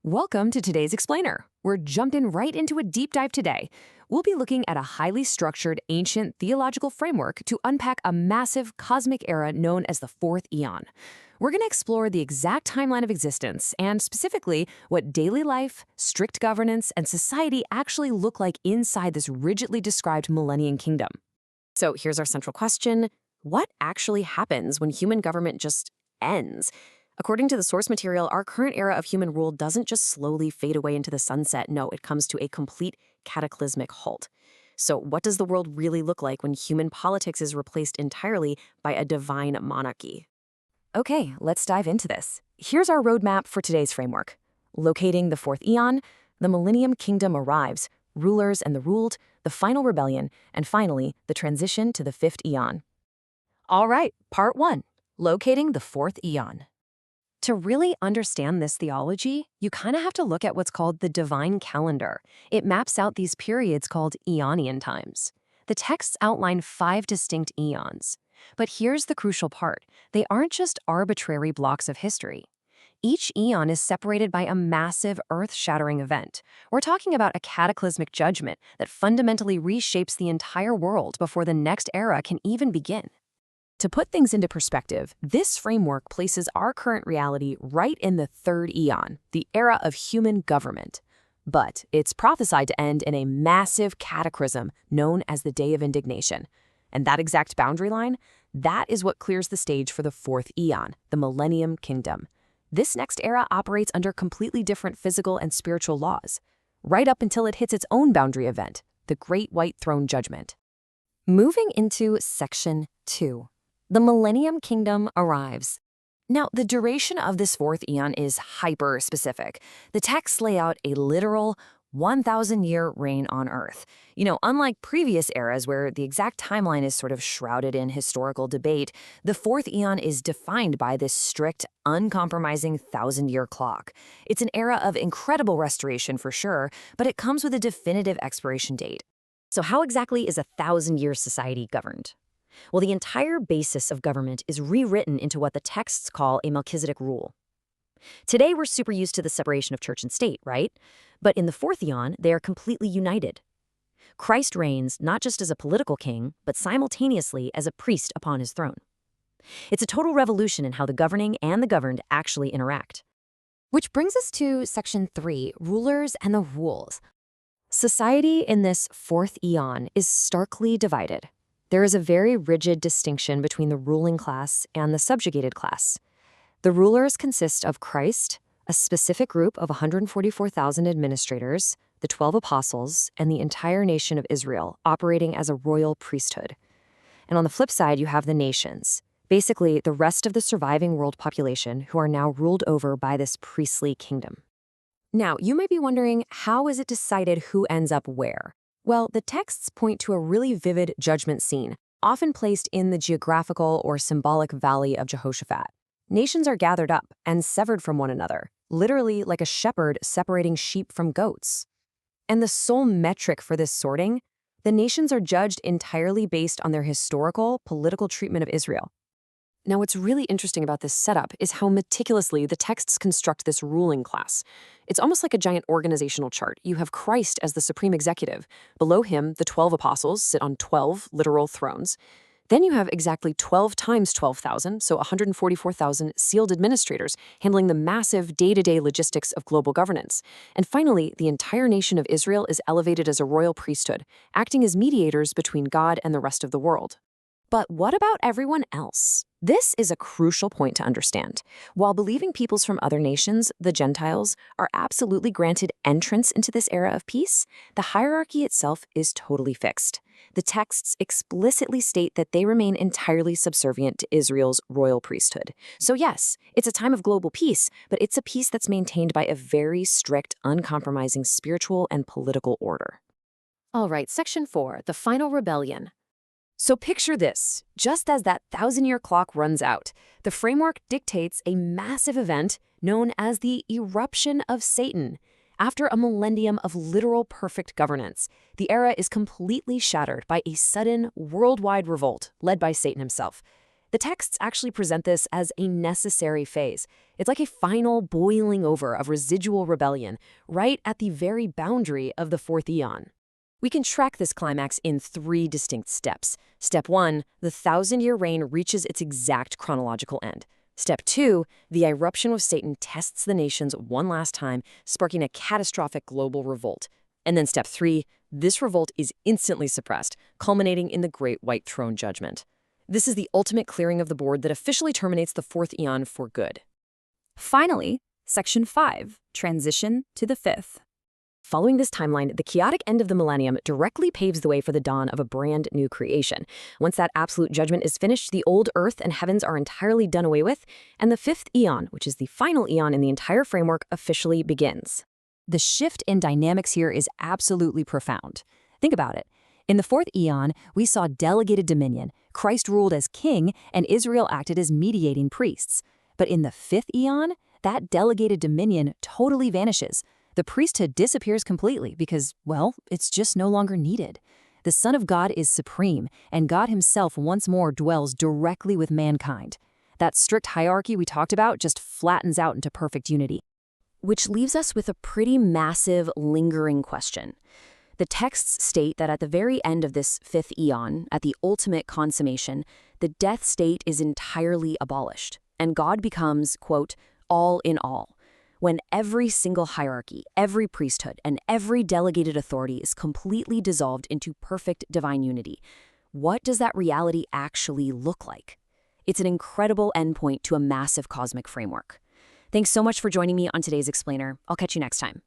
Welcome to today's Explainer. We're jumping right into a deep dive today. We'll be looking at a highly structured ancient theological framework to unpack a massive cosmic era known as the fourth eon. We're going to explore the exact timeline of existence and specifically what daily life, strict governance, and society actually look like inside this rigidly described Millennium kingdom. So here's our central question. What actually happens when human government just ends? According to the source material, our current era of human rule doesn't just slowly fade away into the sunset. No, it comes to a complete cataclysmic halt. So what does the world really look like when human politics is replaced entirely by a divine monarchy? Okay, let's dive into this. Here's our roadmap for today's framework. Locating the fourth eon, the Millennium Kingdom arrives, rulers and the ruled, the final rebellion, and finally, the transition to the fifth eon. All right, part 1, locating the fourth eon. To really understand this theology, you kind of have to look at what's called the divine calendar. It maps out these periods called Eonian times. The texts outline 5 distinct eons. But here's the crucial part. They aren't just arbitrary blocks of history. Each eon is separated by a massive earth-shattering event. We're talking about a cataclysmic judgment that fundamentally reshapes the entire world before the next era can even begin. To put things into perspective, this framework places our current reality right in the third eon, the era of human government. But it's prophesied to end in a massive cataclysm known as the Day of Indignation. And that exact boundary line, that is what clears the stage for the fourth eon, the Millennium Kingdom. This next era operates under completely different physical and spiritual laws, right up until it hits its own boundary event, the Great White Throne Judgment. Moving into Section 2. The Millennium Kingdom arrives. Now, the duration of this fourth eon is hyper-specific. The texts lay out a literal 1,000-year reign on Earth. Unlike previous eras where the exact timeline is sort of shrouded in historical debate, the fourth eon is defined by this strict, uncompromising 1,000-year clock. It's an era of incredible restoration for sure, but it comes with a definitive expiration date. So how exactly is a 1,000-year society governed? Well, the entire basis of government is rewritten into what the texts call a Melchizedek rule. Today, we're super used to the separation of church and state, right? But in the fourth eon, they are completely united. Christ reigns not just as a political king, but simultaneously as a priest upon his throne. It's a total revolution in how the governing and the governed actually interact. Which brings us to Section 3, Rulers and the Rules. Society in this fourth eon is starkly divided. There is a very rigid distinction between the ruling class and the subjugated class. The rulers consist of Christ, a specific group of 144,000 administrators, the 12 apostles, and the entire nation of Israel, operating as a royal priesthood. And on the flip side, you have the nations, basically the rest of the surviving world population who are now ruled over by this priestly kingdom. Now, you might be wondering, how is it decided who ends up where? Well, the texts point to a really vivid judgment scene, often placed in the geographical or symbolic valley of Jehoshaphat. Nations are gathered up and severed from one another, literally like a shepherd separating sheep from goats. And the sole metric for this sorting, the nations are judged entirely based on their historical, political treatment of Israel. Now, what's really interesting about this setup is how meticulously the texts construct this ruling class. It's almost like a giant organizational chart. You have Christ as the supreme executive. Below him, the 12 apostles sit on 12 literal thrones. Then you have exactly 12 times 12,000, so 144,000 sealed administrators handling the massive day-to-day logistics of global governance. And finally, the entire nation of Israel is elevated as a royal priesthood, acting as mediators between God and the rest of the world. But what about everyone else? This is a crucial point to understand. While believing peoples from other nations, the Gentiles, are absolutely granted entrance into this era of peace, the hierarchy itself is totally fixed. The texts explicitly state that they remain entirely subservient to Israel's royal priesthood. So yes, it's a time of global peace, but it's a peace that's maintained by a very strict, uncompromising spiritual and political order. All right, Section 4, the final rebellion. So picture this. Just as that 1,000-year clock runs out, the framework dictates a massive event known as the eruption of Satan. After a millennium of literal perfect governance, the era is completely shattered by a sudden worldwide revolt led by Satan himself. The texts actually present this as a necessary phase. It's like a final boiling over of residual rebellion, right at the very boundary of the fourth eon. We can track this climax in 3 distinct steps. Step 1, the 1,000-year reign reaches its exact chronological end. Step 2, the irruption of Satan tests the nations one last time, sparking a catastrophic global revolt. And then step 3, this revolt is instantly suppressed, culminating in the Great White Throne Judgment. This is the ultimate clearing of the board that officially terminates the fourth eon for good. Finally, Section 5, Transition to the Fifth. Following this timeline, the chaotic end of the millennium directly paves the way for the dawn of a brand new creation. Once that absolute judgment is finished, the old earth and heavens are entirely done away with, and the fifth eon, which is the final eon in the entire framework, officially begins. The shift in dynamics here is absolutely profound. Think about it. In the fourth eon, we saw delegated dominion. Christ ruled as king, and Israel acted as mediating priests. But in the fifth eon, that delegated dominion totally vanishes. The priesthood disappears completely because, well, it's just no longer needed. The Son of God is supreme, and God himself once more dwells directly with mankind. That strict hierarchy we talked about just flattens out into perfect unity. Which leaves us with a pretty massive, lingering question. The texts state that at the very end of this fifth eon, at the ultimate consummation, the death state is entirely abolished, and God becomes, quote, all in all. When every single hierarchy, every priesthood, and every delegated authority is completely dissolved into perfect divine unity, what does that reality actually look like? It's an incredible endpoint to a massive cosmic framework. Thanks so much for joining me on today's Explainer. I'll catch you next time.